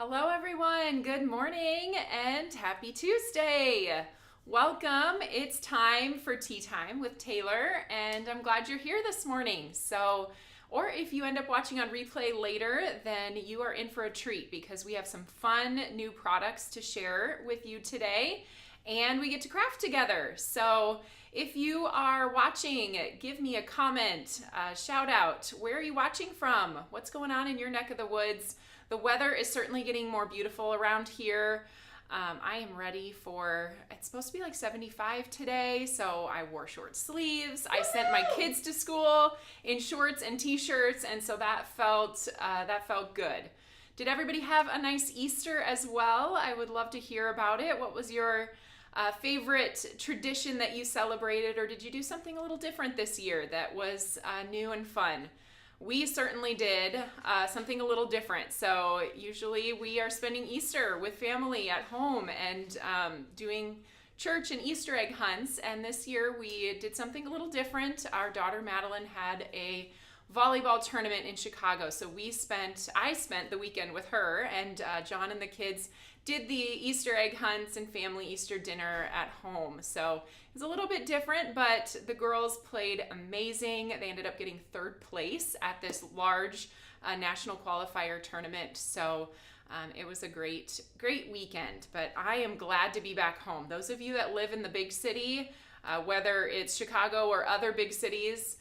Hello everyone, good morning and happy Tuesday. Welcome, it's time for Tea Time with Taylor and I'm glad you're here this morning. Or if you end up watching on replay later, then you are in for a treat because we have some fun new products to share with you today and we get to craft together. So if you are watching, give me a comment, shout out. Where are you watching from? What's going on in your neck of the woods? The weather is certainly getting more beautiful around here. I am ready for, it's supposed to be like 75 today, so I wore short sleeves. I sent my kids to school in shorts and t-shirts, and so that felt good. Did everybody have a nice Easter as well? I would love to hear about it. What was your favorite tradition that you celebrated, or did you do something a little different this year that was new and fun? We certainly did something a little different. So usually we are spending Easter with family at home and doing church and Easter egg hunts. And this year we did something a little different. Our daughter Madeline had a volleyball tournament in Chicago. So I spent the weekend with her, and John and the kids did the Easter egg hunts and family Easter dinner at home. So it's a little bit different, but the girls played amazing. They ended up getting third place at this large national qualifier tournament. So it was a great weekend, but I am glad to be back home. Those of you that live in the big city, whether it's Chicago or other big cities,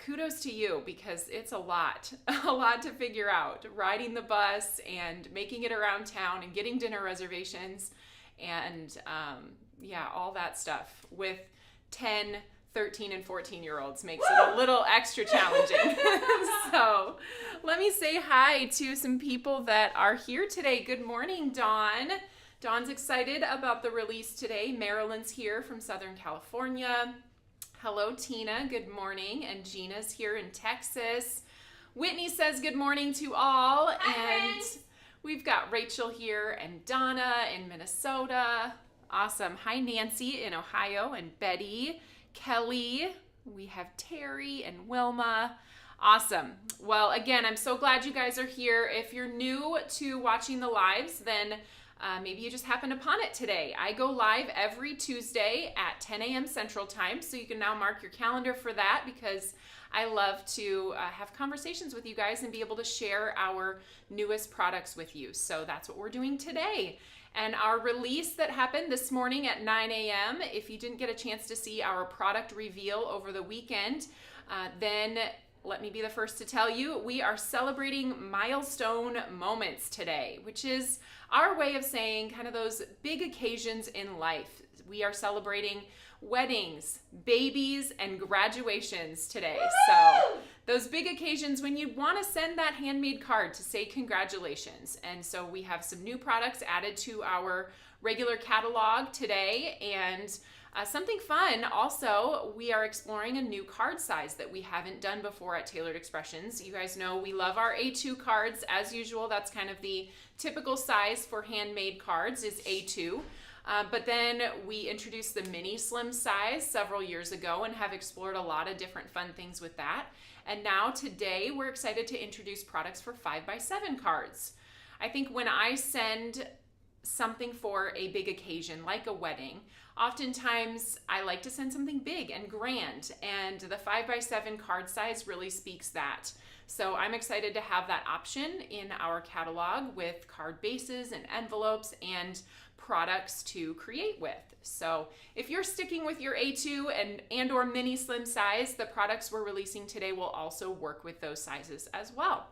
kudos to you because it's a lot to figure out. Riding the bus and making it around town and getting dinner reservations and all that stuff with 10, 13, and 14-year-olds makes it a little extra challenging. So let me say hi to some people that are here today. Good morning, Dawn. Dawn's excited about the release today. Marilyn's here from Southern California. Hello, Tina. Good morning. And Gina's here in Texas. Whitney says good morning to all. Hi, and friends. We've got Rachel here and Donna in Minnesota. Awesome. Hi, Nancy in Ohio and Betty, Kelly. We have Terry and Wilma. Awesome. Well, again, I'm so glad you guys are here. If you're new to watching the lives, then maybe you just happened upon it today. I go live every Tuesday at 10 a.m. Central Time, so you can now mark your calendar for that because I love to have conversations with you guys and be able to share our newest products with you. So that's what we're doing today. And our release that happened this morning at 9 a.m., if you didn't get a chance to see our product reveal over the weekend, then let me be the first to tell you, we are celebrating milestone moments today, which is our way of saying kind of those big occasions in life. We are celebrating weddings, babies, and graduations today. So those big occasions when you want to send that handmade card to say congratulations. And so we have some new products added to our regular catalog today, and something fun also, we are exploring a new card size that we haven't done before at Tailored Expressions. You guys know we love our A2 cards as usual. That's kind of the typical size for handmade cards is A2. But then we introduced the mini slim size several years ago and have explored a lot of different fun things with that. And now today we're excited to introduce products for 5x7 cards. I think when I send something for a big occasion like a wedding, oftentimes I like to send something big and grand, and the 5x7 card size really speaks that. So I'm excited to have that option in our catalog with card bases and envelopes and products to create with. So if you're sticking with your A2 and or mini slim size, the products we're releasing today will also work with those sizes as well.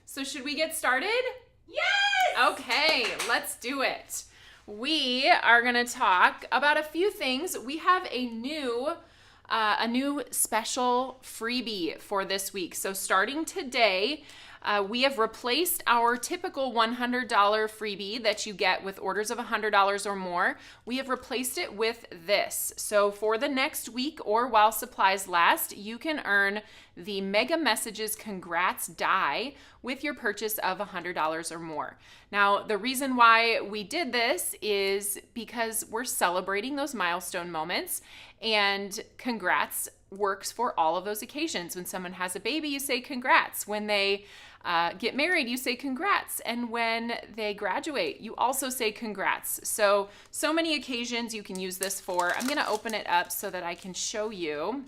So should we get started? Yes! Okay, let's do it. We are going to talk about a few things. We have a new special freebie for this week. So starting today, we have replaced our typical $100 freebie that you get with orders of $100 or more. We have replaced it with this. So for the next week or while supplies last, you can earn the Mega Messages Congrats die with your purchase of $100 or more. Now, the reason why we did this is because we're celebrating those milestone moments, and congrats works for all of those occasions. When someone has a baby, you say congrats. When they get married, you say congrats. And when they graduate, you also say congrats. So many occasions you can use this for. I'm going to open it up so that I can show you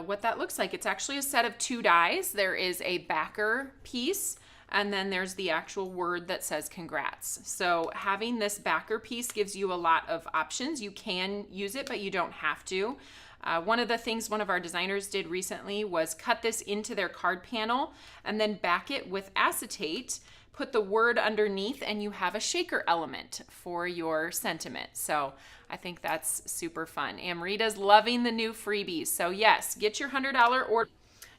what that looks like. It's actually a set of 2 dies. There is a backer piece, and then there's the actual word that says congrats. So having this backer piece gives you a lot of options. You can use it, but you don't have to. One of the things one of our designers did recently was cut this into their card panel and then back it with acetate, put the word underneath, and you have a shaker element for your sentiment. So I think that's super fun. Amrita's loving the new freebies. So yes, get your $100 order.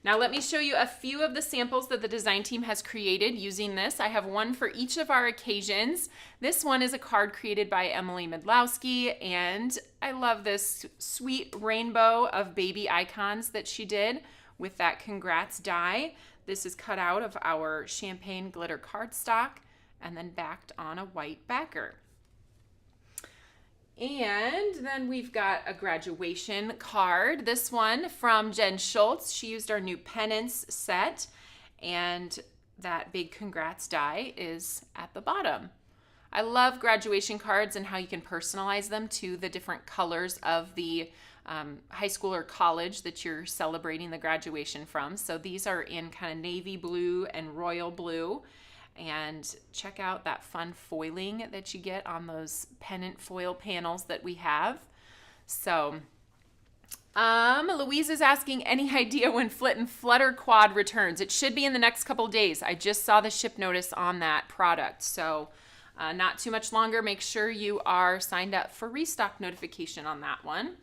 Now let me show you a few of the samples that the design team has created using this. I have one for each of our occasions. This one is a card created by Emily Midlowski, and I love this sweet rainbow of baby icons that she did with that congrats die. This is cut out of our champagne glitter cardstock and then backed on a white backer. And then we've got a graduation card. This one from Jen Schultz. She used our new penance set, and that big congrats die is at the bottom. I love graduation cards and how you can personalize them to the different colors of the high school or college that you're celebrating the graduation from. So these are in kind of navy blue and royal blue. And check out that fun foiling that you get on those pennant foil panels that we have. So, Louise is asking, any idea when Flit and Flutter Quad returns? It should be in the next couple of days. I just saw the ship notice on that product. So, not too much longer. Make sure you are signed up for restock notification on that one.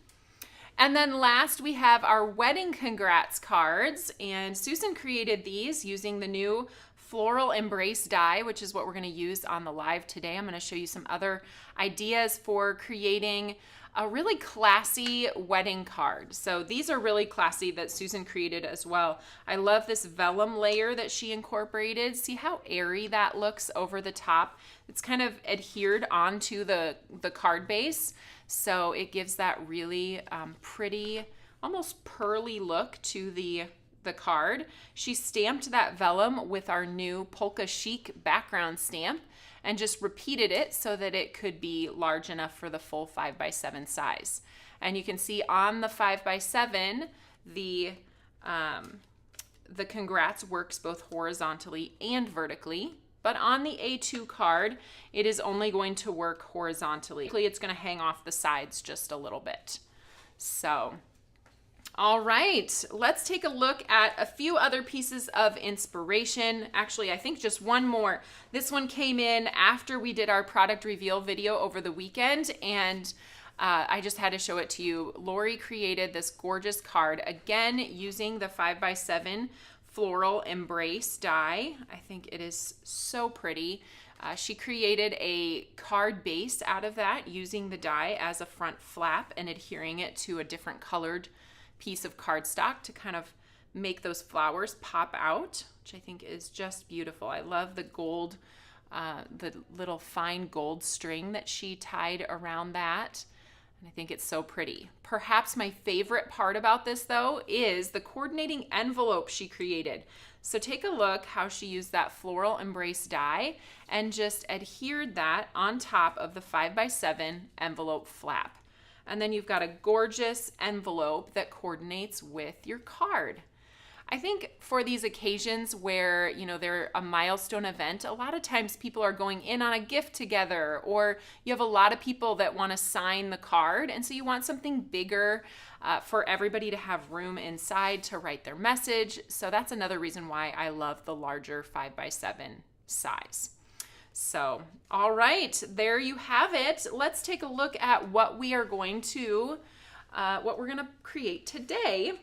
And then last, we have our wedding congrats cards. And Susan created these using the new Floral Embrace Die, which is what we're going to use on the live today. I'm going to show you some other ideas for creating a really classy wedding card. So these are really classy that Susan created as well. I love this vellum layer that she incorporated. See how airy that looks over the top? It's kind of adhered onto the card base. So it gives that really pretty, almost pearly look to the card. She stamped that vellum with our new Polka Chic background stamp and just repeated it so that it could be large enough for the full 5x7 size. And you can see on the 5x7, the congrats works both horizontally and vertically. But on the A2 card, it is only going to work horizontally. It's going to hang off the sides just a little bit. So, all right, let's take a look at a few other pieces of inspiration. Actually, I think just one more. This one came in after we did our product reveal video over the weekend, and I just had to show it to you. Lori created this gorgeous card, again, using the 5x7 Floral Embrace Die. I think it is so pretty. She created a card base out of that using the die as a front flap and adhering it to a different colored piece of cardstock to kind of make those flowers pop out, which I think is just beautiful. I love the gold, the little fine gold string that she tied around that. And I think it's so pretty. Perhaps my favorite part about this though is the coordinating envelope she created. So take a look how she used that Floral Embrace die and just adhered that on top of the 5x7 envelope flap. And then you've got a gorgeous envelope that coordinates with your card. I think for these occasions where, you know, they're a milestone event, a lot of times people are going in on a gift together, or you have a lot of people that want to sign the card. And so you want something bigger for everybody to have room inside to write their message. So that's another reason why I love the larger 5x7 size. So, all right, there you have it. Let's take a look at what we are going to, what we're going to create today.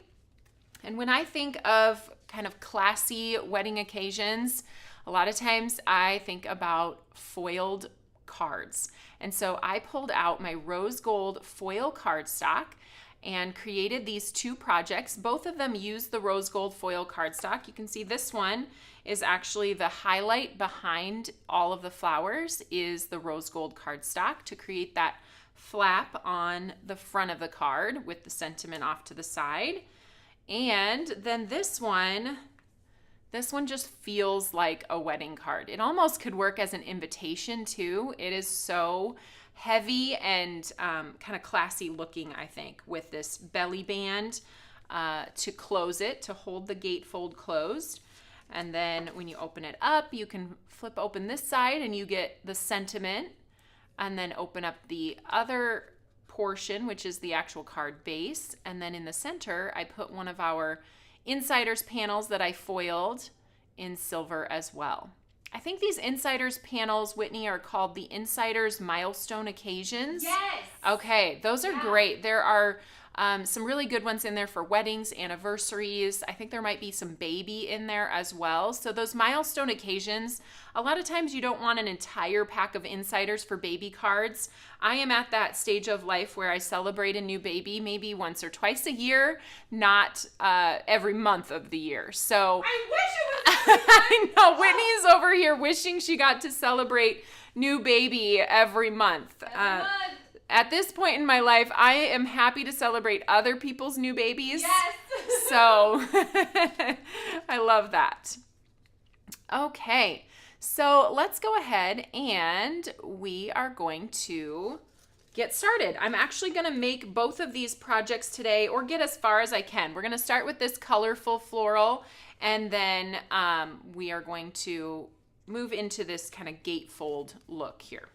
And when I think of kind of classy wedding occasions, a lot of times I think about foiled cards. And so I pulled out my rose gold foil cardstock and created these two projects. Both of them use the rose gold foil cardstock. You can see this one is actually the highlight behind all of the flowers is the rose gold cardstock to create that flap on the front of the card with the sentiment off to the side. And then this one just feels like a wedding card. It almost could work as an invitation too. It is so heavy and kind of classy looking, I think, with this belly band to close it, to hold the gatefold closed. And then when you open it up, you can flip open this side and you get the sentiment, and then open up the other portion, which is the actual card base. And then in the center, I put one of our Insiders panels that I foiled in silver as well. I think these Insiders panels, Whitney, are called the Insiders Milestone Occasions. Yes. Okay, those are great. There are some really good ones in there for weddings, anniversaries. I think there might be some baby in there as well. So those milestone occasions, a lot of times you don't want an entire pack of Insiders for baby cards. I am at that stage of life where I celebrate a new baby maybe once or twice a year, not every month of the year. So I wish it was every month. I know, Whitney's over here wishing she got to celebrate new baby every month. At this point in my life, I am happy to celebrate other people's new babies. Yes. So I love that. Okay, so let's go ahead and we are going to get started. I'm actually going to make both of these projects today, or get as far as I can. We're going to start with this colorful floral, and then we are going to move into this kind of gatefold look here.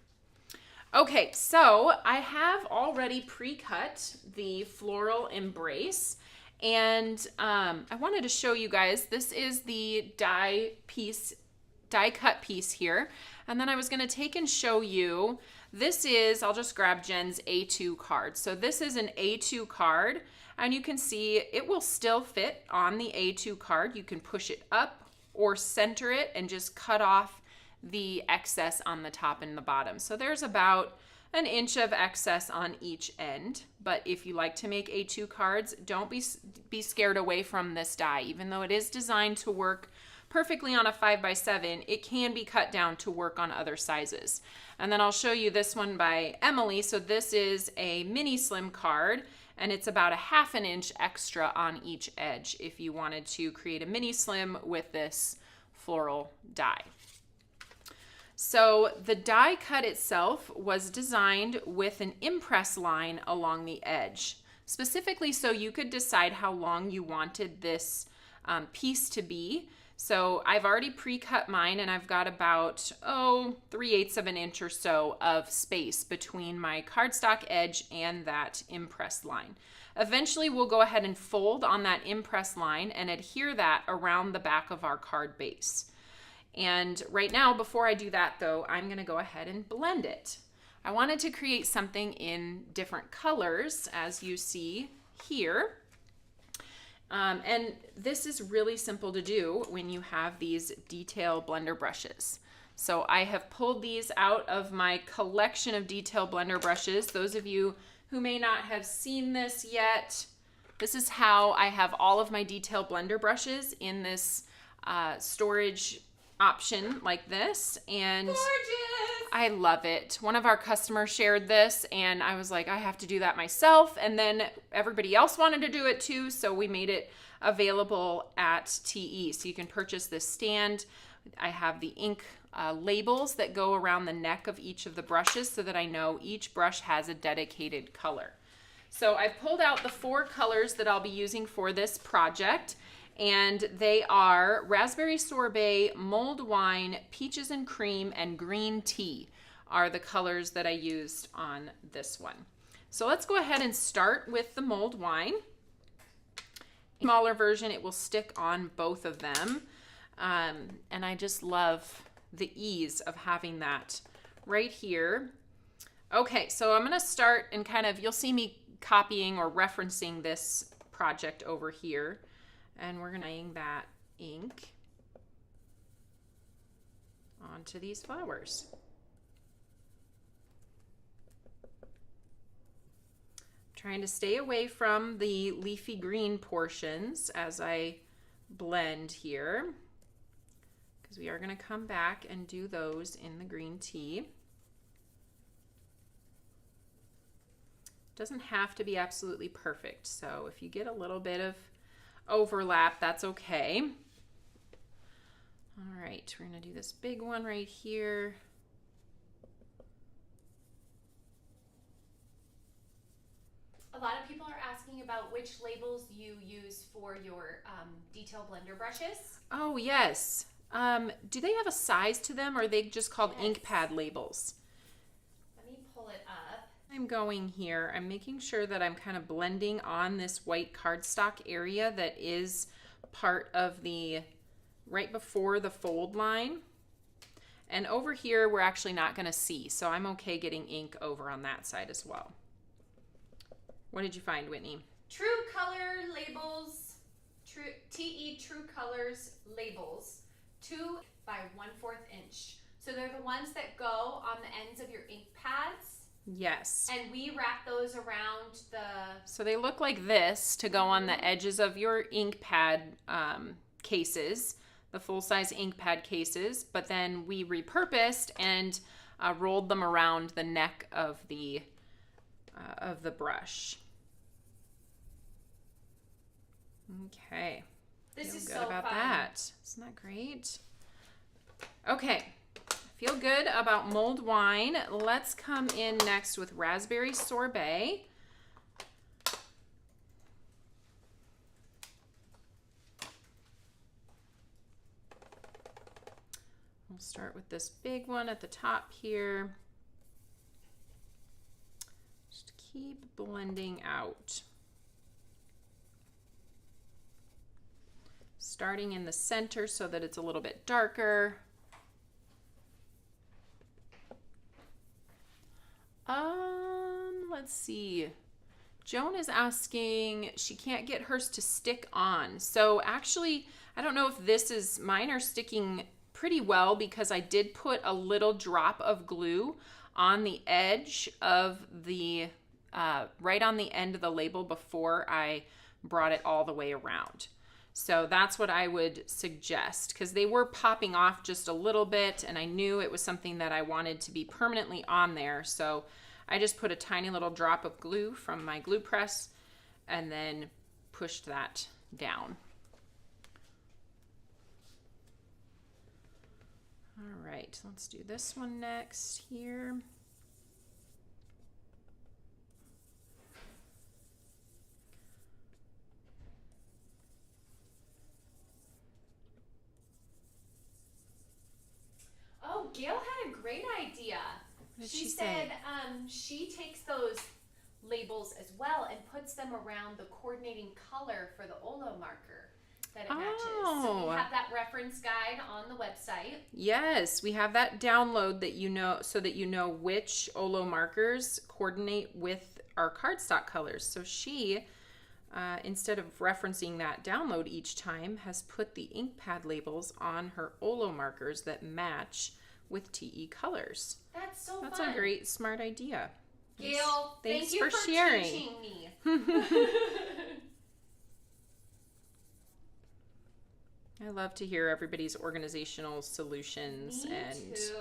Okay, so I have already pre-cut the Floral Embrace, and I wanted to show you guys, this is the die cut piece here, and then I was going to take and show you, this is, I'll just grab Jen's A2 card. So this is an A2 card, and you can see it will still fit on the A2 card. You can push it up or center it and just cut off the excess on the top and the bottom. So there's about an inch of excess on each end. But if you like to make A2 cards, don't be scared away from this die. Even though it is designed to work perfectly on a 5x7, it can be cut down to work on other sizes. And then I'll show you this one by Emily. So this is a mini slim card, and it's about a 1/2 inch extra on each edge if you wanted to create a mini slim with this floral die. So the die cut itself was designed with an impress line along the edge, specifically so you could decide how long you wanted this piece to be. So I've already pre-cut mine, and I've got about 3/8 of an inch or so of space between my cardstock edge and that impress line. Eventually we'll go ahead and fold on that impress line and adhere that around the back of our card base. And right now, before I do that though, I'm gonna go ahead and blend it. I wanted to create something in different colors, as you see here. And this is really simple to do when you have these detail blender brushes. So I have pulled these out of my collection of detail blender brushes. Those of you who may not have seen this yet, this is how I have all of my detail blender brushes in this storage option like this, and Gorgeous! I love it. One of our customers shared this, and I was like, I have to do that myself, and then everybody else wanted to do it too, so we made it available at TE. So you can purchase this stand. I have the ink labels that go around the neck of each of the brushes so that I know each brush has a dedicated color. So I've pulled out the 4 colors that I'll be using for this project, and they are Raspberry Sorbet, Mulled Wine, Peaches and Cream, and Green Tea are the colors that I used on this one. So let's go ahead and start with the Mulled Wine. Smaller version, it will stick on both of them. And I just love the ease of having that right here. Okay, so I'm gonna start and kind of, you'll see me copying or referencing this project over here. And we're gonna laying that ink onto these flowers. Trying to stay away from the leafy green portions as I blend here, because we are gonna come back and do those in the green tea. Doesn't have to be absolutely perfect. So if you get a little bit of overlap, that's okay. All right, we're gonna do this big one right here. A lot of people are asking about which labels you use for your detail blender brushes. Oh, yes. Do they have a size to them, or are they just called ink pad labels? Let me pull it up. I'm going here. I'm making sure that I'm kind of blending on this white cardstock area that is part of the, right before the fold line. And over here, we're actually not going to see, so I'm okay getting ink over on that side as well. What did you find, Whitney? True Color labels, TE True Colors labels, 2 by 1/4 inch. So they're the ones that go on the ends of your ink pads. Yes. And we wrap those around the... So they look like this to go on the edges of your ink pad cases, the full-size ink pad cases, but then we repurposed and rolled them around the neck of the brush. Okay. This Feel is good so about fun. that. Isn't that great? Okay. Feel good about mulled wine. Let's come in next with raspberry sorbet. We'll start with this big one at the top here. Just keep blending out. Starting in the center so that it's a little bit darker. Let's see. Joan is asking, she can't get hers to stick on. So actually, I don't know if mine are sticking pretty well because I did put a little drop of glue on the edge of the, right on the end of the label before I brought it all the way around. So that's what I would suggest because they were popping off just a little bit and I knew it was something that I wanted to be permanently on there. So I just put a tiny little drop of glue from my glue press and then pushed that down. All right, let's do this one next here. Oh, Gail had a great idea. What did She she said say? she takes those labels as well and puts them around the coordinating color for the Olo marker that it matches. So we have that reference guide on the website. Yes, we have that download that you know, so that you know which Olo markers coordinate with our cardstock colors. So she, instead of referencing that download each time, has put the ink pad labels on her Olo markers that match with TE colors. That's so That's fun. a great, smart idea. Gail, Thanks thank you for sharing. teaching me. I love to hear everybody's organizational solutions. Me and too.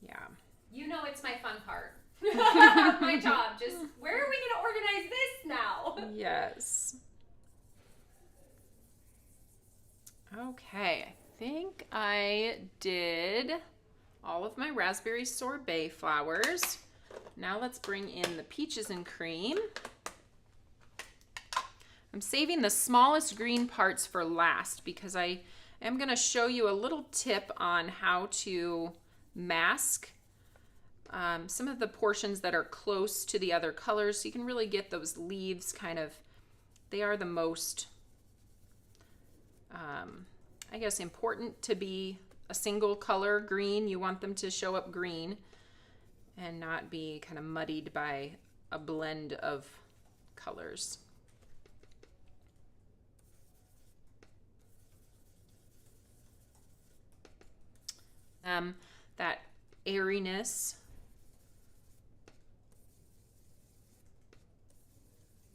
Yeah. You know it's my fun part. My job. Just where are we going to organize this now? Yes. Okay, I think I did all of my raspberry sorbet flowers. Now let's bring in the peaches and cream. I'm saving the smallest green parts for last because I am going to show you a little tip on how to mask some of the portions that are close to the other colors, so you can really get those leaves kind of, they are the most, I guess, important to be a single color green. You want them to show up green and not be kind of muddied by a blend of colors. That airiness.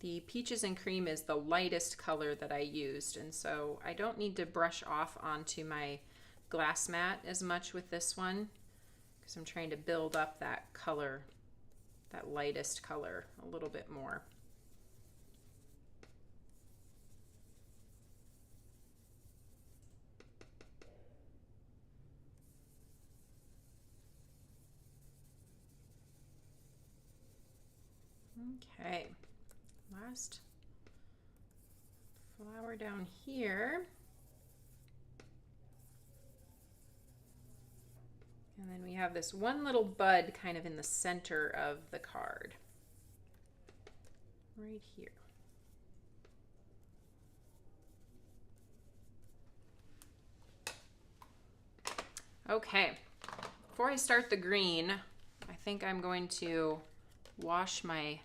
The peaches and cream is the lightest color that I used, and so I don't need to brush off onto my glass mat as much with this one because I'm trying to build up that color that lightest color a little bit more. Okay, last flower down here. And then we have this one little bud kind of in the center of the card, right here. Okay, before I start the green, I think I'm going to wash my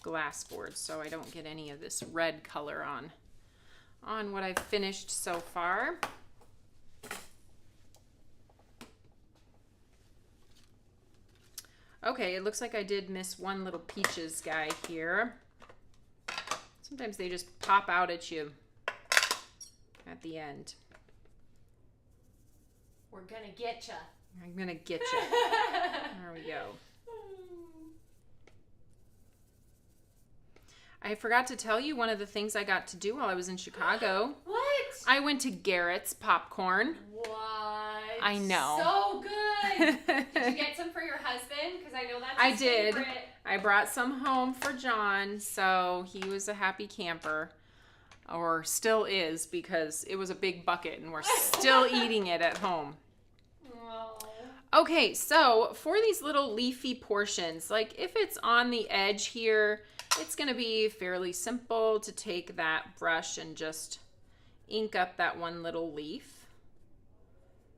glass board so I don't get any of this red color on what I've finished so far. Okay, it looks like I did miss one little peaches guy here. Sometimes they just pop out at you at the end. We're gonna get ya. I'm gonna get you. There we go. I forgot to tell you one of the things I got to do while I was in Chicago. What? I went to Garrett's Popcorn. What? I know. So good. Did you get some for your husband? Because I know that's his favorite. I brought some home for John, so he was a happy camper. Or still is, because it was a big bucket and we're still eating it at home. Oh. Okay, so for these little leafy portions, like if it's on the edge here, it's going to be fairly simple to take that brush and just ink up that one little leaf.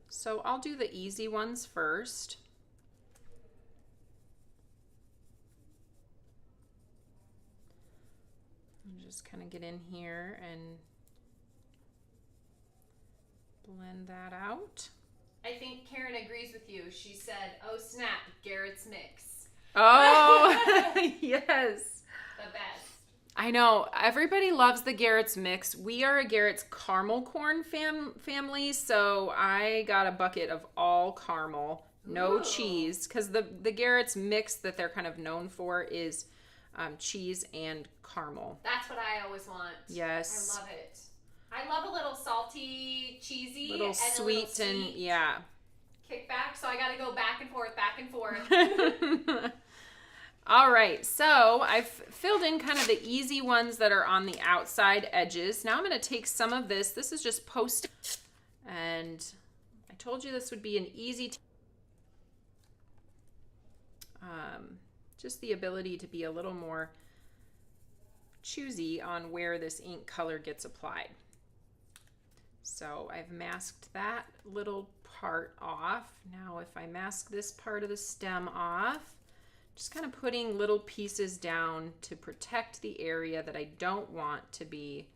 So I'll do the easy ones first. And just kind of get in here and blend that out. I think Karen agrees with you. She said, "Oh snap, Garrett's mix." Oh, yes. The best. I know. Everybody loves the Garrett's mix. We are a Garrett's caramel corn family, so I got a bucket of all caramel, no Ooh. cheese, because the Garrett's mix that they're kind of known for is cheese and caramel. That's what I always want. Yes. I love it. I love a little salty, cheesy, Little and sweet a little and yeah. kickback, so I got to go back and forth, back and forth. All right, so I've filled in kind of the easy ones that are on the outside edges. Now I'm going to take some of this. This is just post, and I told you this would be an easy, just the ability to be a little more choosy on where this ink color gets applied. So I've masked that little part off. Now if I mask this part of the stem off, just kind of putting little pieces down to protect the area that I don't want to be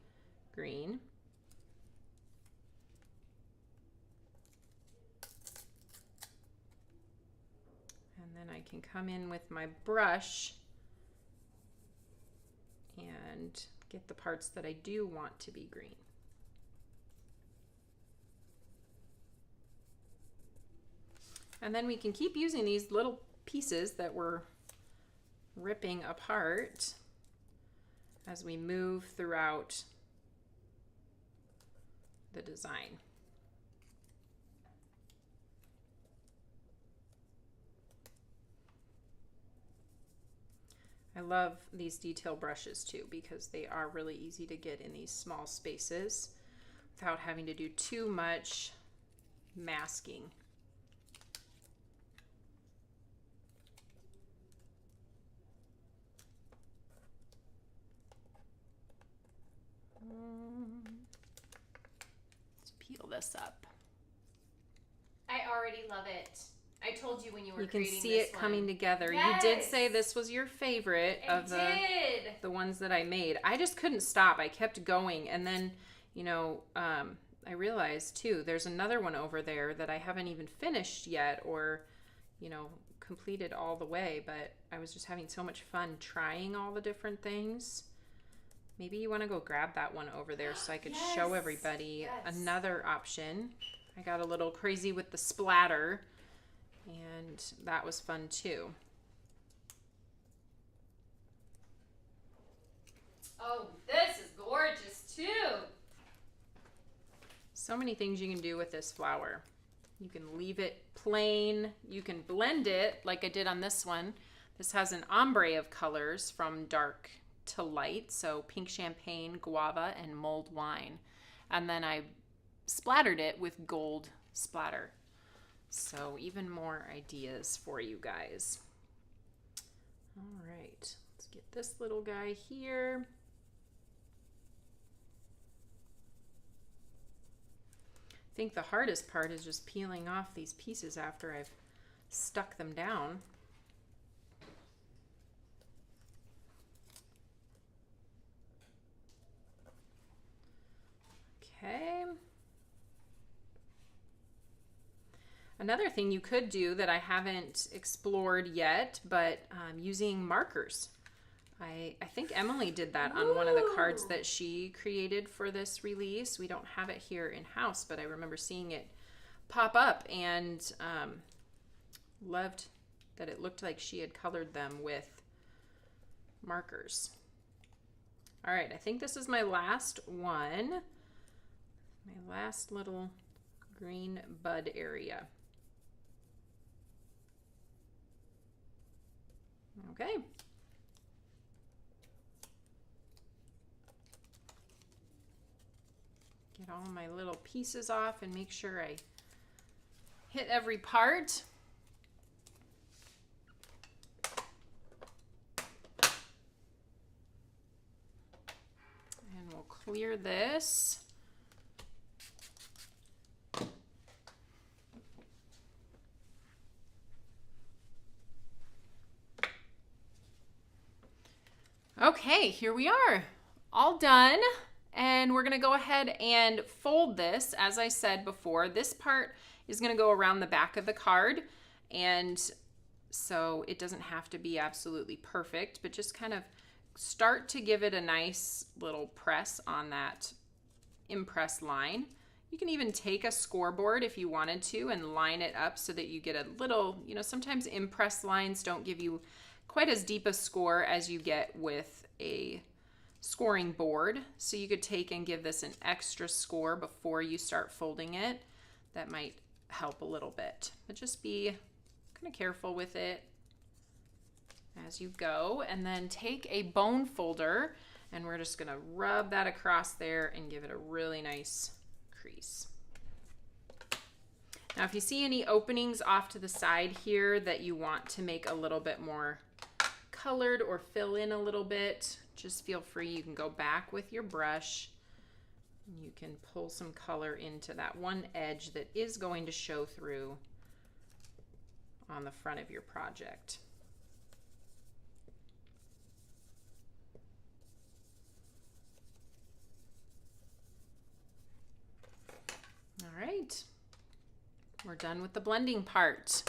green. And then I can come in with my brush and get the parts that I do want to be green. And then we can keep using these little pieces that we're ripping apart as we move throughout the design. I love these detail brushes too because they are really easy to get in these small spaces without having to do too much masking. Let's peel this up. I already love it. I told you when you were creating this. You can see it one. coming together. Yes. You did say this was your favorite of the ones that I made. I just couldn't stop. I kept going, and then, you know, I realized too, there's another one over there that I haven't even finished yet, or, you know, completed all the way. But I was just having so much fun trying all the different things. Maybe you want to go grab that one over there so I could show everybody another option. I got a little crazy with the splatter, and that was fun too. Oh, this is gorgeous too. So many things you can do with this flower. You can leave it plain. You can blend it like I did on this one. This has an ombre of colors from dark to light. So pink champagne, guava, and mulled wine. And then I splattered it with gold splatter. So even more ideas for you guys. All right, let's get this little guy here. I think the hardest part is just peeling off these pieces after I've stuck them down. Okay. Another thing you could do that I haven't explored yet, but using markers. I think Emily did that on one of the cards that she created for this release. We don't have it here in-house, but I remember seeing it pop up and loved that it looked like she had colored them with markers. All right, I think this is my last one. My last little green bud area. Okay. Get all my little pieces off and make sure I hit every part. And we'll clear this. Okay, here we are, all done. And we're gonna go ahead and fold this. As I said before, this part is gonna go around the back of the card. And so it doesn't have to be absolutely perfect, but just kind of start to give it a nice little press on that impress line. You can even take a scoreboard if you wanted to and line it up so that you get a little, you know, sometimes impress lines don't give you quite as deep a score as you get with a scoring board. So you could take and give this an extra score before you start folding it. That might help a little bit, but just be kind of careful with it as you go. And then take a bone folder and we're just gonna rub that across there and give it a really nice crease. Now if you see any openings off to the side here that you want to make a little bit more colored or fill in a little bit, just feel free. You can go back with your brush and you can pull some color into that one edge that is going to show through on the front of your project. All right, we're done with the blending part.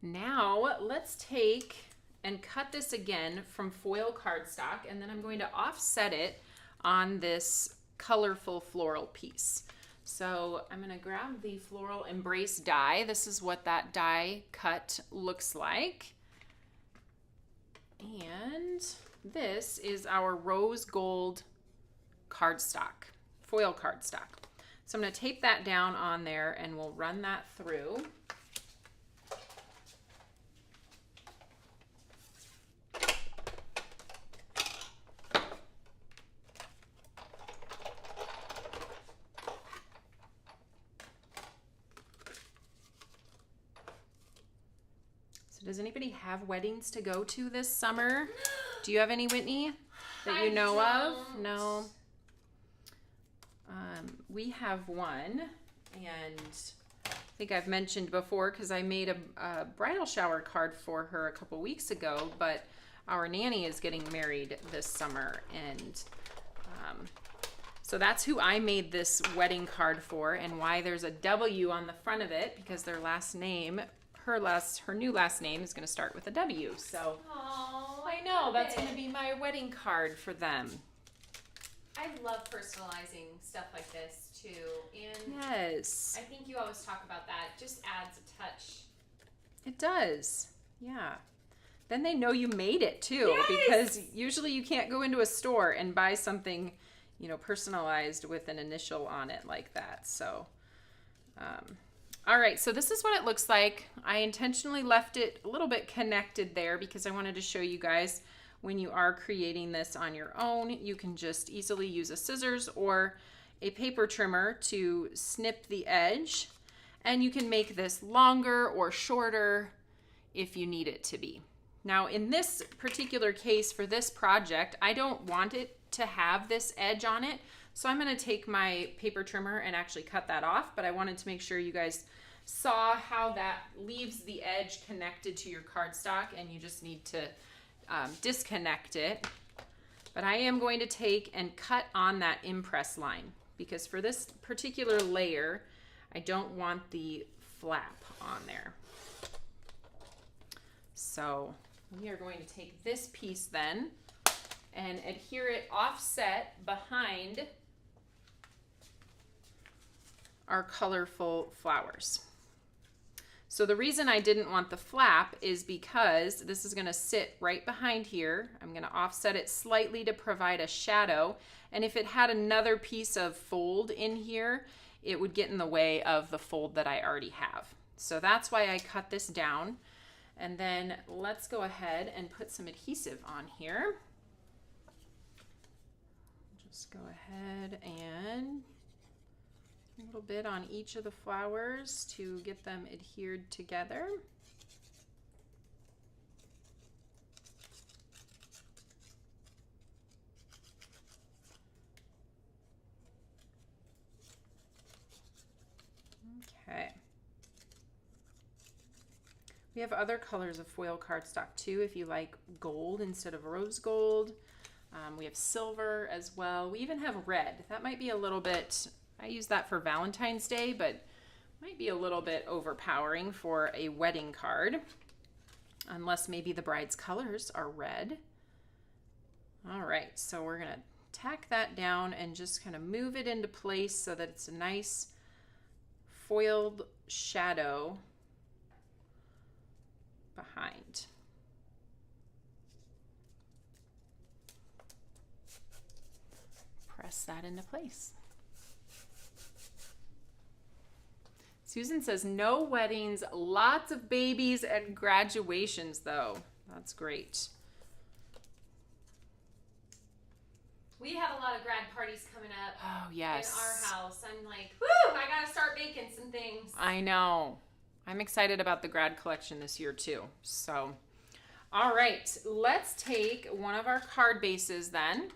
Now let's take and cut this again from foil cardstock, and then I'm going to offset it on this colorful floral piece. So I'm gonna grab the Floral Embrace die. This is what that die cut looks like. And this is our rose gold cardstock, foil cardstock. So I'm gonna tape that down on there and we'll run that through. Does anybody have weddings to go to this summer? Do you have any, Whitney, that you know of? No. We have one, and I think I've mentioned before because I made a bridal shower card for her a couple weeks ago, but our nanny is getting married this summer, and so that's who I made this wedding card for, and why there's a W on the front of it, because their last name, her new last name is going to start with a W. So Aww, I know that's going to be my wedding card for them. I love personalizing stuff like this too, and yes, I think you always talk about that. Just adds a touch. It does, yeah. then they know you made it too. Yes! Because usually you can't go into a store and buy something, you know, personalized with an initial on it like that. So, all right, so this is what it looks like. I intentionally left it a little bit connected there because I wanted to show you guys when you are creating this on your own, you can just easily use a scissors or a paper trimmer to snip the edge, and you can make this longer or shorter if you need it to be. Now in this particular case for this project, I don't want it to have this edge on it, so I'm going to take my paper trimmer and actually cut that off, but I wanted to make sure you guys saw how that leaves the edge connected to your cardstock, and you just need to disconnect it. But I am going to take and cut on that impress line because for this particular layer, I don't want the flap on there. So we are going to take this piece then and adhere it offset behind our colorful flowers. So the reason I didn't want the flap is because this is going to sit right behind here. I'm going to offset it slightly to provide a shadow. And if it had another piece of fold in here, it would get in the way of the fold that I already have. So that's why I cut this down. And then let's go ahead and put some adhesive on here. Just go ahead and a little bit on each of the flowers to get them adhered together. Okay. We have other colors of foil cardstock too if you like gold instead of rose gold. We have silver as well. We even have red. That might be a little bit, I use that for Valentine's Day, but might be a little bit overpowering for a wedding card, unless maybe the bride's colors are red. All right, so we're gonna tack that down and just kind of move it into place so that it's a nice foiled shadow behind. Press that into place. Susan says, no weddings, lots of babies and graduations though. That's great. We have a lot of grad parties coming up. Oh, yes. In our house. I'm like, woo, I gotta start making some things. I know. I'm excited about the grad collection this year too. So, all right, let's take one of our card bases then.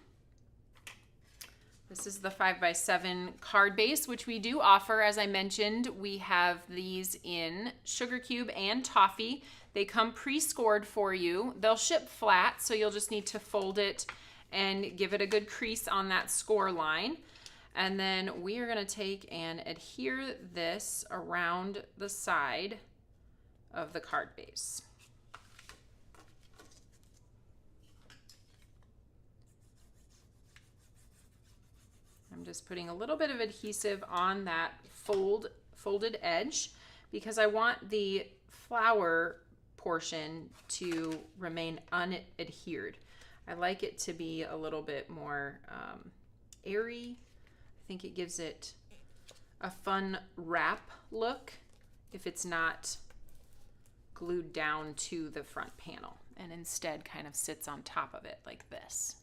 This is the 5x7 card base, which we do offer. As I mentioned, we have these in sugar cube and toffee. They come pre-scored for you. They'll ship flat, so you'll just need to fold it and give it a good crease on that score line. And then we are going to take and adhere this around the side of the card base. I'm just putting a little bit of adhesive on that folded edge because I want the flower portion to remain unadhered. I like it to be a little bit more airy. I think it gives it a fun wrap look if it's not glued down to the front panel and instead kind of sits on top of it like this.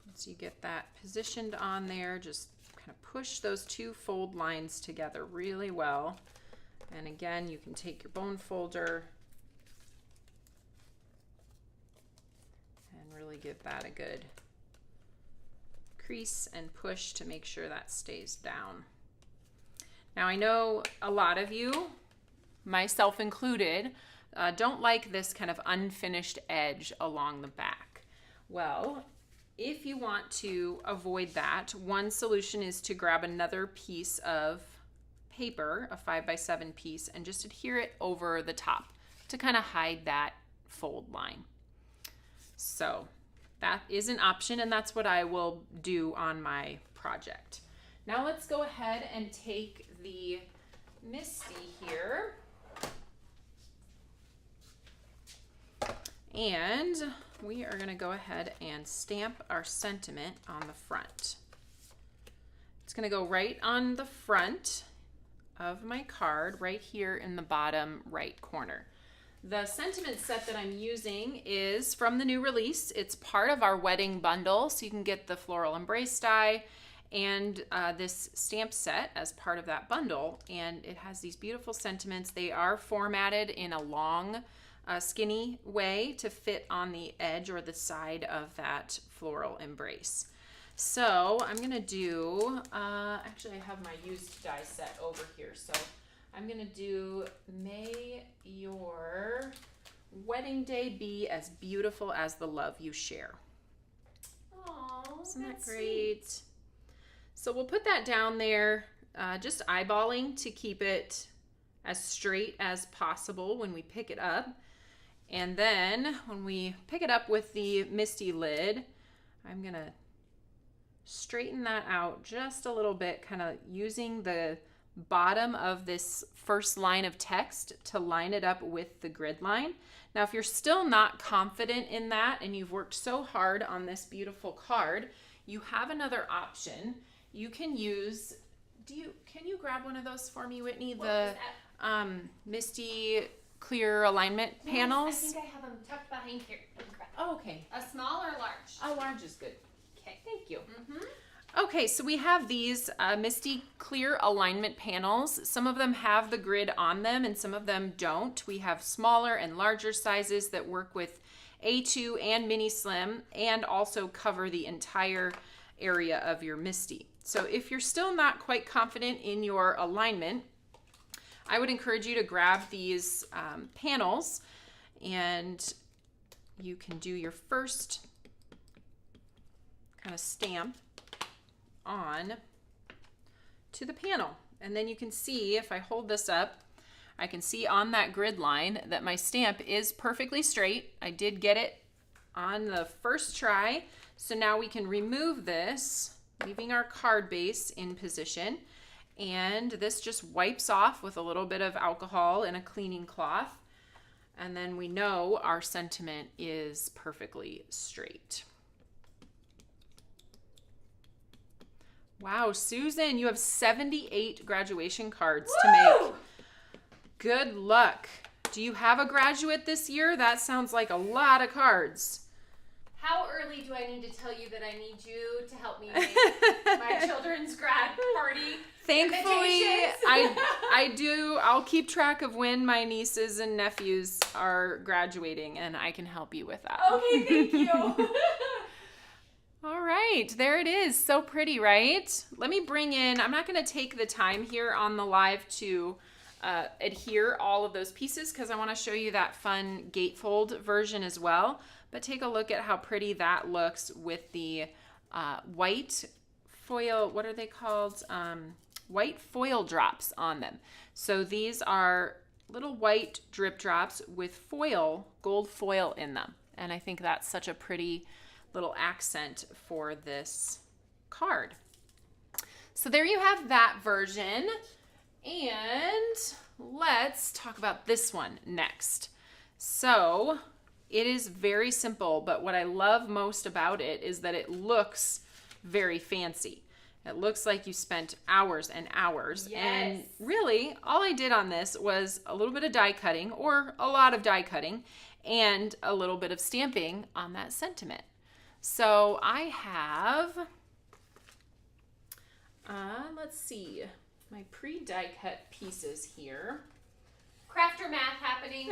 Once you get that positioned on there, just kind of push those two fold lines together really well. And again, you can take your bone folder and really give that a good crease and push to make sure that stays down. Now I know a lot of you, myself included, don't like this kind of unfinished edge along the back. Well, if you want to avoid that, one solution is to grab another piece of paper, a 5x7 piece, and just adhere it over the top to kind of hide that fold line. So that is an option, and that's what I will do on my project. Now let's go ahead and take the Misty here. And we are gonna go ahead and stamp our sentiment on the front. It's gonna go right on the front of my card, right here in the bottom right corner. The sentiment set that I'm using is from the new release. It's part of our wedding bundle, so you can get the Floral Embrace Die and this stamp set as part of that bundle. And it has these beautiful sentiments. They are formatted in a long, skinny way to fit on the edge or the side of that floral embrace. So I'm gonna do, actually I have my used die set over here. So I'm gonna do, may your wedding day be as beautiful as the love you share. Oh, isn't that great? Sweet. So we'll put that down there, just eyeballing to keep it as straight as possible when we pick it up. And then when we pick it up with the Misty lid, I'm gonna straighten that out just a little bit, kind of using the bottom of this first line of text to line it up with the grid line. Now, if you're still not confident in that and you've worked so hard on this beautiful card, you have another option. You can use, can you grab one of those for me, Whitney? The Misty clear alignment panels. I think I have them tucked behind here. Oh, okay. A small or large? A large is good. Okay. Thank you. Okay, so we have these Misty clear alignment panels. Some of them have the grid on them and some of them don't. We have smaller and larger sizes that work with A2 and mini slim and also cover the entire area of your Misty. So if you're still not quite confident in your alignment, I would encourage you to grab these panels and you can do your first kind of stamp on to the panel. And then you can see, if I hold this up, I can see on that grid line that my stamp is perfectly straight. I did get it on the first try. So now we can remove this, leaving our card base in position. And this just wipes off with a little bit of alcohol and a cleaning cloth. And then we know our sentiment is perfectly straight. Wow, Susan, you have 78 graduation cards to make. Good luck. Do you have a graduate this year? That sounds like a lot of cards. How early do I need to tell you that I need you to help me make my children's grad party? Thankfully, I do. I'll keep track of when my nieces and nephews are graduating, and I can help you with that. Okay, thank you. All right, there it is. So pretty, right? Let me bring in, I'm not going to take the time here on the live to adhere all of those pieces because I want to show you that fun gatefold version as well. But take a look at how pretty that looks with the white foil, what are they called? White foil drops on them. So these are little white drip drops with foil, gold foil in them. And I think that's such a pretty little accent for this card. So there you have that version. And let's talk about this one next. So it is very simple, but what I love most about it is that it looks very fancy. It looks like you spent hours and hours. Yes. And really, all I did on this was a little bit of die cutting, or a lot of die cutting, and a little bit of stamping on that sentiment. So I have, let's see, my pre-die cut pieces here. Crafter math happening.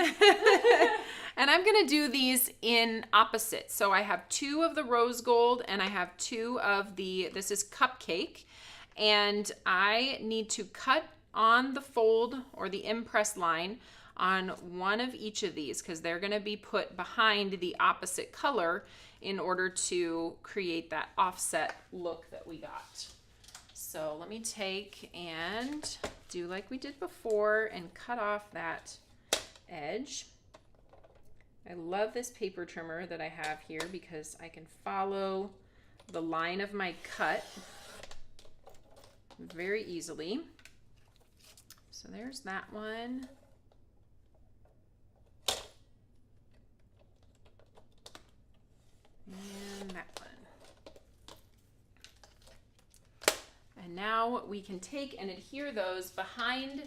And I'm gonna do these in opposite. So I have 2 of the rose gold and I have 2 of the, this is Cupcake. And I need to cut on the fold or the impress line on one of each of these because they're gonna be put behind the opposite color in order to create that offset look that we got. So let me take and do like we did before and cut off that edge. I love this paper trimmer that I have here because I can follow the line of my cut very easily. So there's that one. And that one. And now we can take and adhere those behind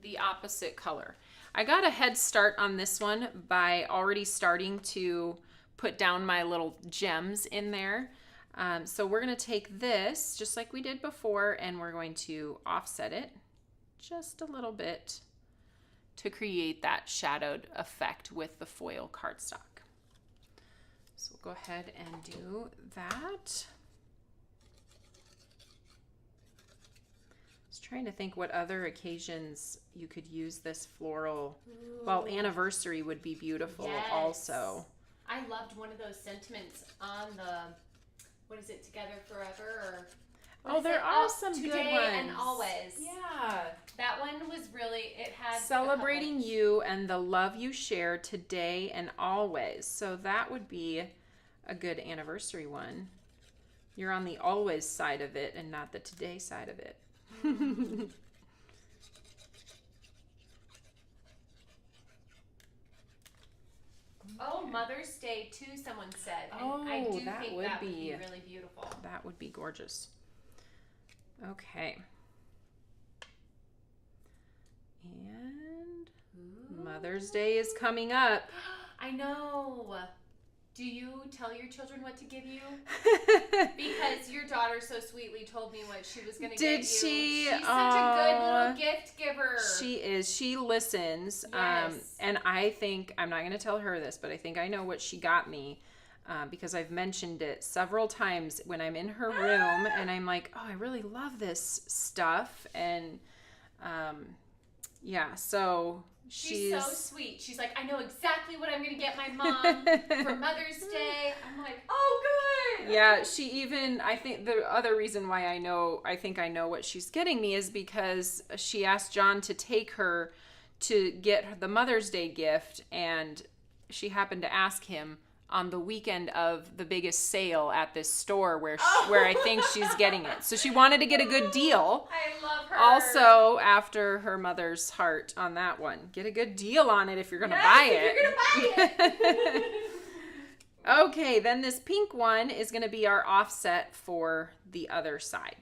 the opposite color. I got a head start on this one by already starting to put down my little gems in there. So we're going to take this, just like we did before, and we're going to offset it just a little bit to create that shadowed effect with the foil cardstock. So we'll go ahead and do that. Trying to think what other occasions you could use this floral. Ooh. Well, anniversary would be beautiful also. I loved one of those sentiments on the, what is it, Together Forever? Or there are some good ones. Today and Always. Yeah. That one was really, it had Celebrating you and the love you share today and always. So that would be a good anniversary one. You're on the always side of it and not the today side of it. Oh, Mother's Day too, someone said. And Oh, I do that think would that be would be really beautiful. That would be gorgeous. Okay. And Ooh. Mother's Day is coming up. I know. Do you tell your children what to give you? Because your daughter so sweetly told me what she was going to get you. Did she? She's such a good little gift giver. She is. She listens. Yes. And I think, I'm not going to tell her this, but I think I know what she got me because I've mentioned it several times when I'm in her room and I'm like, oh, I really love this stuff. And yeah, so... She's so sweet. She's like, I know exactly what I'm going to get my mom for Mother's Day. I'm like, oh, good. Yeah, she even, I think the other reason why I think I know what she's getting me is because she asked John to take her to get the Mother's Day gift, and she happened to ask him on the weekend of the biggest sale at this store where I think she's getting it. So she wanted to get a good deal. I love her. Also, after her mother's heart on that one. Get a good deal on it if you're going to buy it. If you're going to buy it. Okay, then this pink one is going to be our offset for the other side.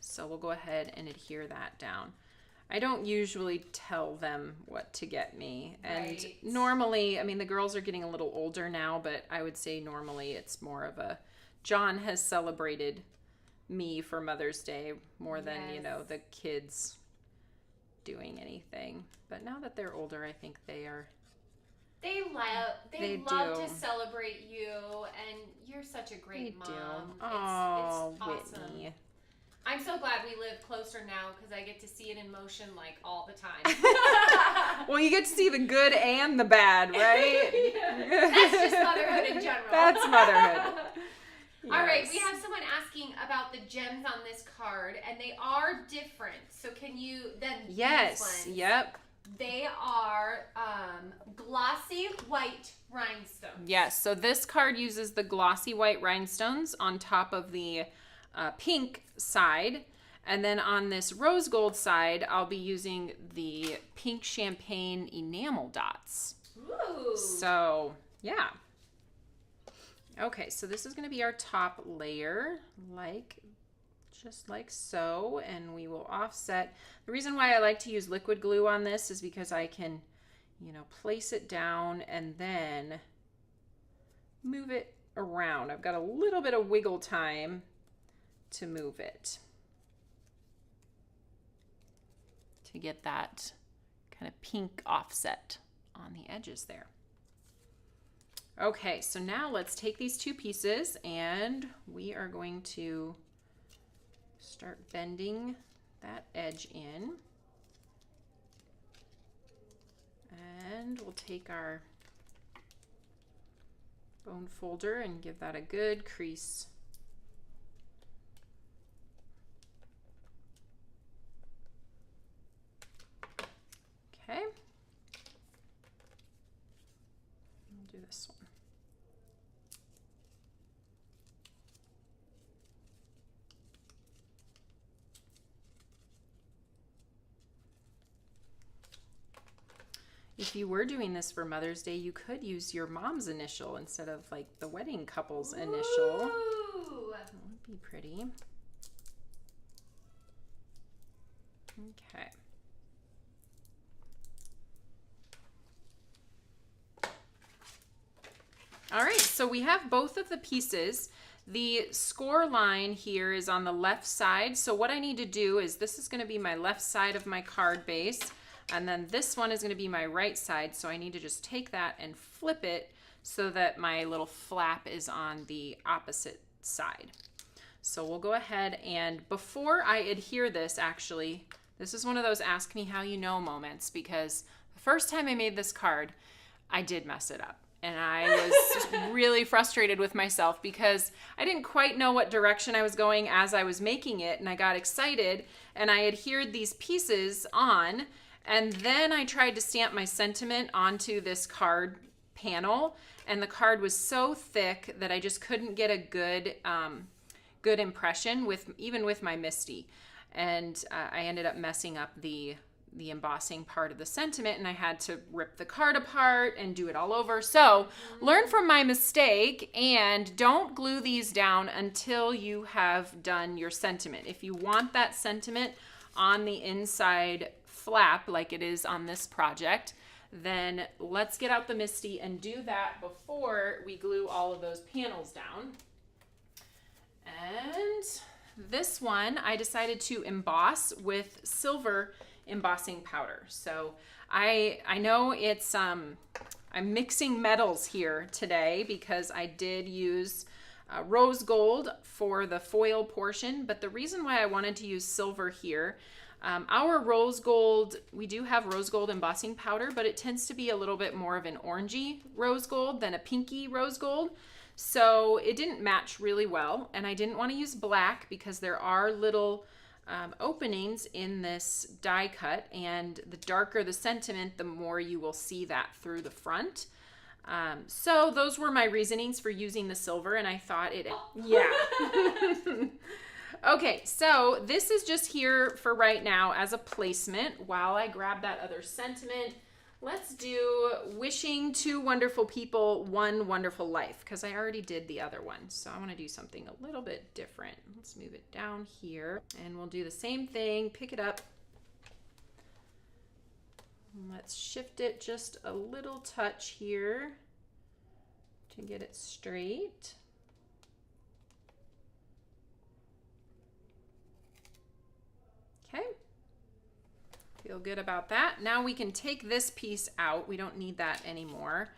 So we'll go ahead and adhere that down. I don't usually tell them what to get me. And Right. normally, I mean, the girls are getting a little older now, but I would say normally it's more of a, John has celebrated me for Mother's Day more than, you know, the kids doing anything. But now that they're older, I think they are. They They love do. to celebrate you, and you're such a great mom. Do. It's Oh, awesome. Whitney. I'm so glad we live closer now because I get to see it in motion like all the time. Well, you get to see the good and the bad, right? Yeah. That's just motherhood in general. That's motherhood. All right, Yes. we have someone asking about the gems on this card, and they are different. So can you then? Yes. These ones, Yep. They are glossy white rhinestones. Yes. So this card uses the glossy white rhinestones on top of the pink side. And then on this rose gold side, I'll be using the pink champagne enamel dots. Ooh. So, yeah. Okay, so this is going to be our top layer, just like so, and we will offset. The reason why I like to use liquid glue on this is because I can, you know, place it down and then move it around. I've got a little bit of wiggle time to move it to get that kind of pink offset on the edges there. Okay, so now let's take these two pieces and we are going to start bending that edge in. And we'll take our bone folder and give that a good crease. Okay. We'll do this one. if you were doing this for Mother's Day, you could use your mom's initial instead of like the wedding couple's initial. Ooh. That would be pretty. Okay. All right, so we have both of the pieces. The score line here is on the left side. So what I need to do is, this is going to be my left side of my card base, and then this one is going to be my right side. So I need to just take that and flip it so that my little flap is on the opposite side. So we'll go ahead, and before I adhere this, actually, this is one of those ask me how you know moments, because the first time I made this card, I did mess it up. And I was really frustrated with myself because I didn't quite know what direction I was going as I was making it, and I got excited and I adhered these pieces on, and then I tried to stamp my sentiment onto this card panel, and the card was so thick that I just couldn't get a good impression even with my MISTI, and I ended up messing up the embossing part of the sentiment, and I had to rip the card apart and do it all over. So learn from my mistake and don't glue these down until you have done your sentiment. If you want that sentiment on the inside flap like it is on this project, then let's get out the MISTI and do that before we glue all of those panels down. And this one I decided to emboss with silver embossing powder. So I know it's I'm mixing metals here today because I did use rose gold for the foil portion, but the reason why I wanted to use silver here, our rose gold, we do have rose gold embossing powder, but it tends to be a little bit more of an orangey rose gold than a pinky rose gold. So it didn't match really well, and I didn't want to use black because there are little openings in this die cut, and the darker the sentiment, the more you will see that through the front. So those were my reasonings for using the silver, and I thought yeah. Okay, so this is just here for right now as a placement while I grab that other sentiment. Let's do wishing 2 wonderful people 1 wonderful life, because I already did the other one. So I want to do something a little bit different. Let's move it down here, and we'll do the same thing. Pick it up. Let's shift it just a little touch here to get it straight. Okay. Feel good about that. Now we can take this piece out. We don't need that anymore.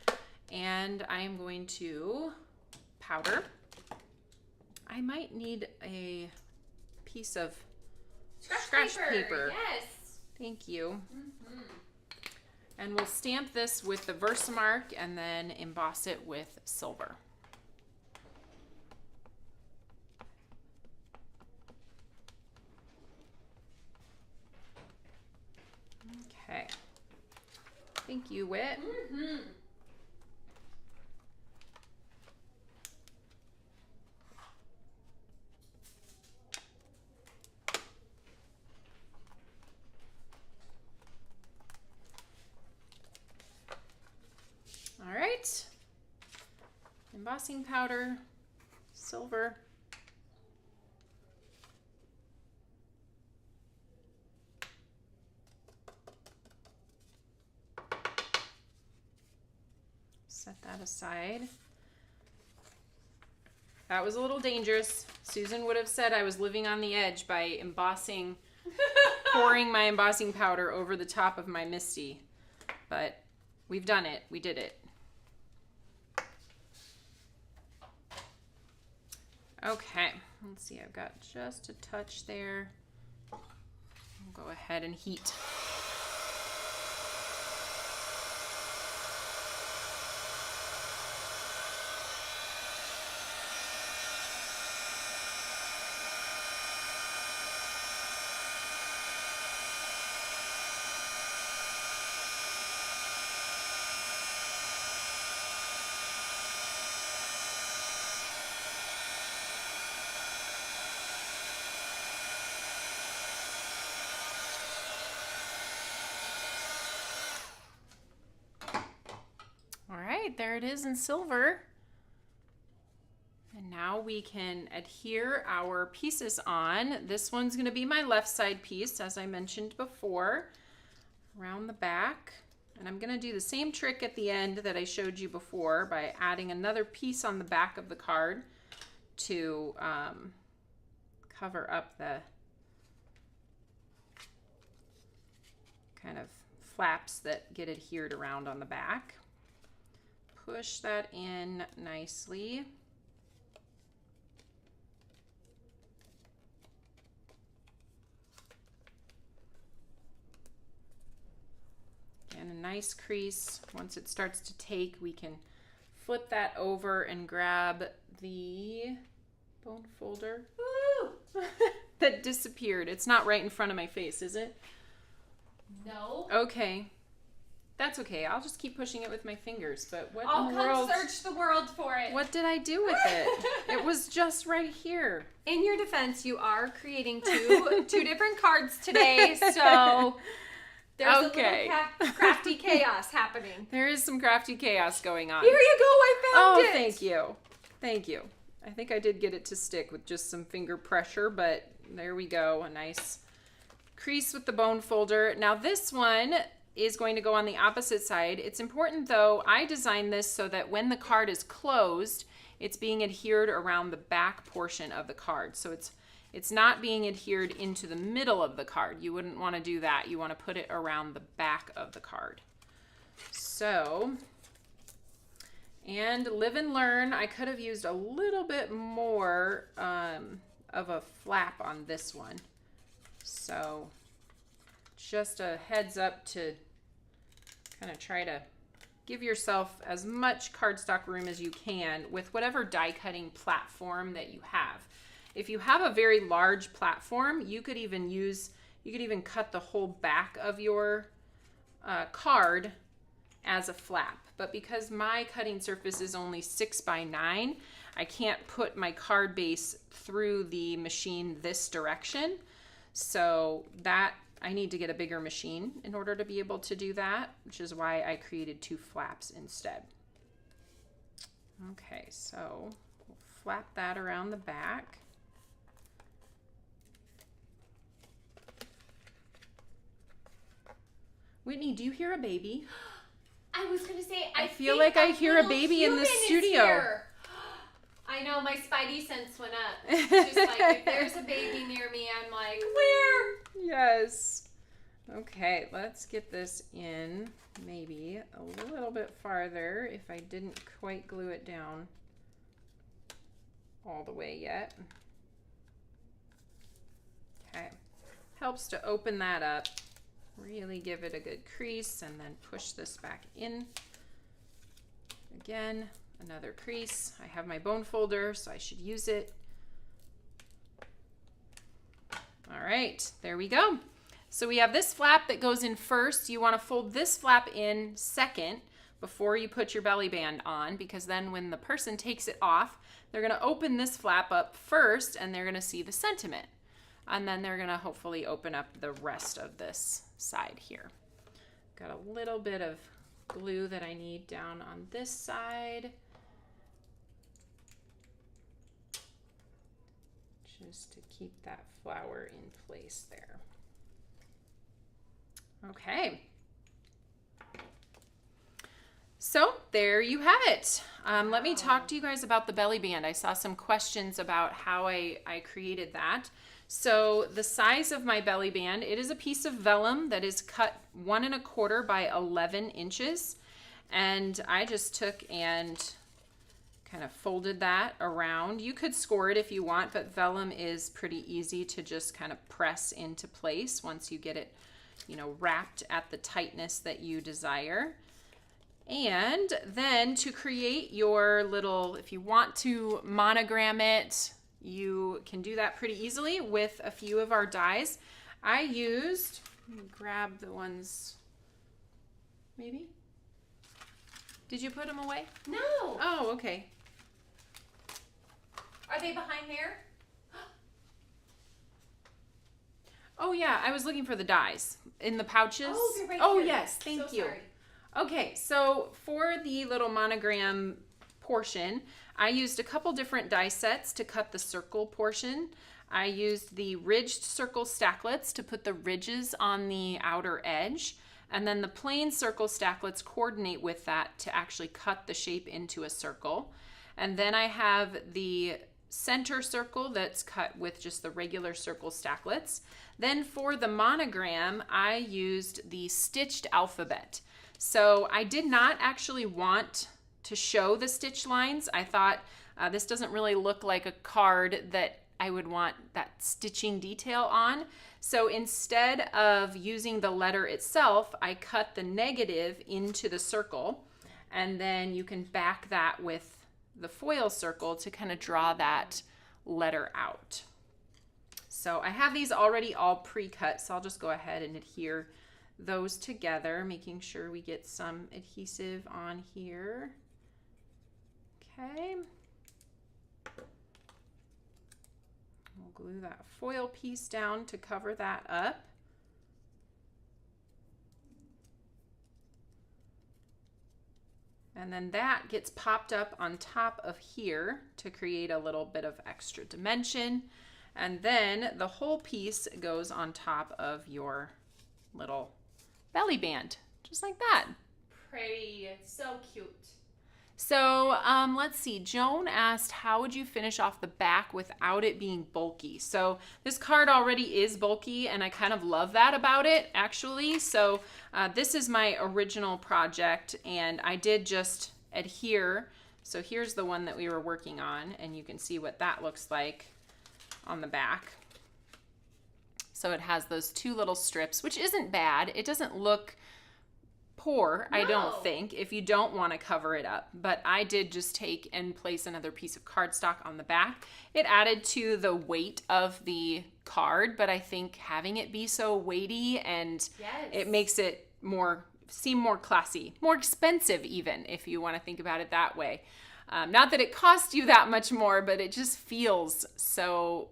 And I am going to powder. I might need a piece of scratch paper. Yes. Thank you. And we'll stamp this with the Versamark and then emboss it with silver. Okay. Thank you, Whit. All right. Embossing powder, silver. Set that aside. That was a little dangerous. Susan would have said I was living on the edge by embossing, pouring my embossing powder over the top of my MISTI. But we've done it. We did it. Okay, let's see. I've got just a touch there. I'll go ahead and heat. there it is in silver. And now we can adhere our pieces on. This one's going to be my left side piece, as I mentioned before, around the back. And I'm going to do the same trick at the end that I showed you before by adding another piece on the back of the card to cover up the kind of flaps that get adhered around on the back. Push that in nicely. And a nice crease. Once it starts to take, we can flip that over and grab the bone folder. Woo! That disappeared. It's not right in front of my face, is it? No. Okay. That's okay. I'll just keep pushing it with my fingers. But what I'll in the world? come search the world for it. What did I do with it? It was just right here. In your defense, you are creating two different cards today, so there's a little crafty chaos happening. There is some crafty chaos going on. Here you go. I found it. Oh, thank you. Thank you. I think I did get it to stick with just some finger pressure, but there we go. A nice crease with the bone folder. Now this one is going to go on the opposite side. It's important though, I designed this so that when the card is closed, it's being adhered around the back portion of the card. So it's not being adhered into the middle of the card. You wouldn't want to do that. You want to put it around the back of the card. So, and live and learn, I could have used a little bit more of a flap on this one. So just a heads up to kind of try to give yourself as much cardstock room as you can with whatever die cutting platform that you have. If you have a very large platform, you could even cut the whole back of your card as a flap. But because my cutting surface is only 6 by 9, I can't put my card base through the machine this direction. So that I need to get a bigger machine in order to be able to do that, which is why I created 2 flaps instead. Okay, so we'll flap that around the back. Whitney, do you hear a baby? I was going to say, I feel like I hear a baby in the studio. I know, my spidey sense went up. It's just like, if there's a baby near me, I'm like, where? Yes. Okay, let's get this in maybe a little bit farther if I didn't quite glue it down all the way yet. Okay, helps to open that up. Really give it a good crease and then push this back in. Again, another crease. I have my bone folder, so I should use it. All right, there we go. So we have this flap that goes in first. You want to fold this flap in second before you put your belly band on, because then when the person takes it off, they're going to open this flap up first and they're going to see the sentiment. And then they're going to hopefully open up the rest of this side here. Got a little bit of glue that I need down on this side. Just to keep that flower in place there. Okay. So there you have it. Let me talk to you guys about the belly band. I saw some questions about how I created that. So the size of my belly band, it is a piece of vellum that is cut 1 1/4 by 11 inches. And I just took and kind of folded that around. You could score it if you want, but vellum is pretty easy to just kind of press into place once you get it, you know, wrapped at the tightness that you desire. And then to create your little, if you want to monogram it, you can do that pretty easily with a few of our dies. I used, let me grab the ones, maybe? Did you put them away? No. Oh, okay. Are they behind there? Oh yeah, I was looking for the dies in the pouches. Oh, they're right Oh here. yes, thank you. Sorry. Okay, so for the little monogram portion, I used a couple different die sets to cut the circle portion. I used the ridged circle stacklets to put the ridges on the outer edge, and then the plain circle stacklets coordinate with that to actually cut the shape into a circle. And then I have the center circle that's cut with just the regular circle stacklets. Then for the monogram, I used the stitched alphabet. So I did not actually want to show the stitch lines. I thought this doesn't really look like a card that I would want that stitching detail on. So instead of using the letter itself, I cut the negative into the circle, and then you can back that with the foil circle to kind of draw that letter out. So I have these already all pre-cut, so I'll just go ahead and adhere those together, making sure we get some adhesive on here. Okay. We'll glue that foil piece down to cover that up. And then that gets popped up on top of here to create a little bit of extra dimension. And then the whole piece goes on top of your little belly band, just like that. Pretty, so cute. So let's see, Joan asked, how would you finish off the back without it being bulky? So this card already is bulky, and I kind of love that about it, actually. So this is my original project, and I did just adhere. So here's the one that we were working on, and you can see what that looks like on the back. So it has those two little strips, which isn't bad. It doesn't look poor, no. I don't think, if you don't want to cover it up. But I did just take and place another piece of cardstock on the back. It added to the weight of the card, but I think having it be so weighty and it makes it seem more classy, more expensive even, if you want to think about it that way. Not that it costs you that much more, but it just feels so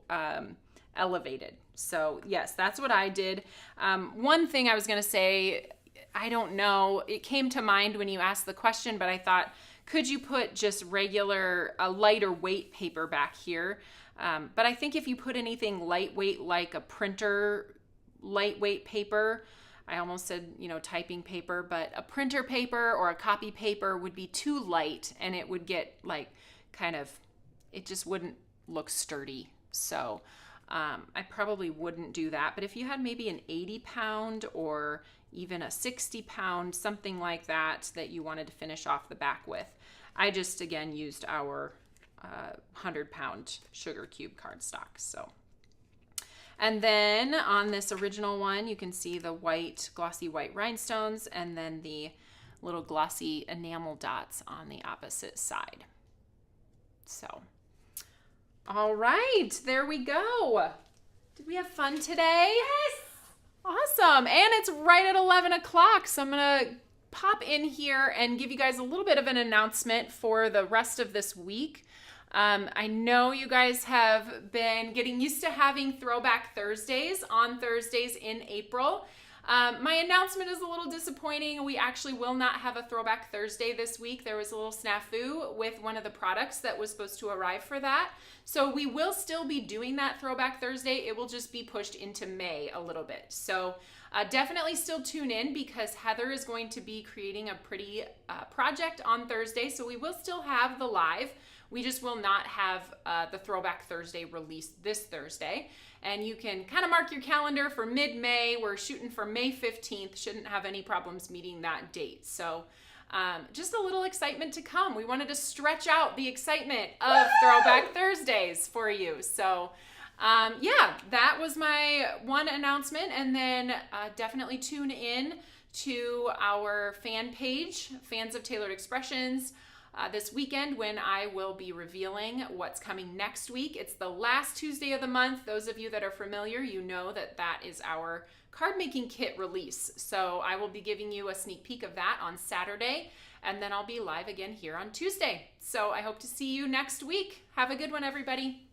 elevated. So yes, that's what I did. One thing I was going to say, I don't know, it came to mind when you asked the question, but I thought, could you put just regular, lighter weight paper back here? But I think if you put anything lightweight, like a printer lightweight paper, I almost said, typing paper, but a printer paper or a copy paper would be too light, and it would get it just wouldn't look sturdy. So I probably wouldn't do that. But if you had maybe an 80-pound or even a 60-pound, something like that you wanted to finish off the back with, I just, again, used our 100-pound sugar cube cardstock. So, and then on this original one, you can see the glossy white rhinestones, and then the little glossy enamel dots on the opposite side. So, all right, there we go. Did we have fun today? Yes! Awesome. And it's right at 11 o'clock. So I'm going to pop in here and give you guys a little bit of an announcement for the rest of this week. I know you guys have been getting used to having Throwback Thursdays on Thursdays in April. My announcement is a little disappointing. We actually will not have a Throwback Thursday this week. There was a little snafu with one of the products that was supposed to arrive for that. So we will still be doing that Throwback Thursday. It will just be pushed into May a little bit. So definitely still tune in, because Heather is going to be creating a pretty project on Thursday. So we will still have the live. We just will not have the Throwback Thursday released this Thursday. And you can kind of mark your calendar for mid-May. We're shooting for May 15th. Shouldn't have any problems meeting that date. So just a little excitement to come. We wanted to stretch out the excitement of Throwback Thursdays for you. So yeah, that was my one announcement. And then definitely tune in to our fan page, Fans of Tailored Expressions, this weekend, when I will be revealing what's coming next week. It's the last Tuesday of the month. Those of you that are familiar, you know that is our card making kit release. So I will be giving you a sneak peek of that on Saturday, and then I'll be live again here on Tuesday. So I hope to see you next week. Have a good one, everybody.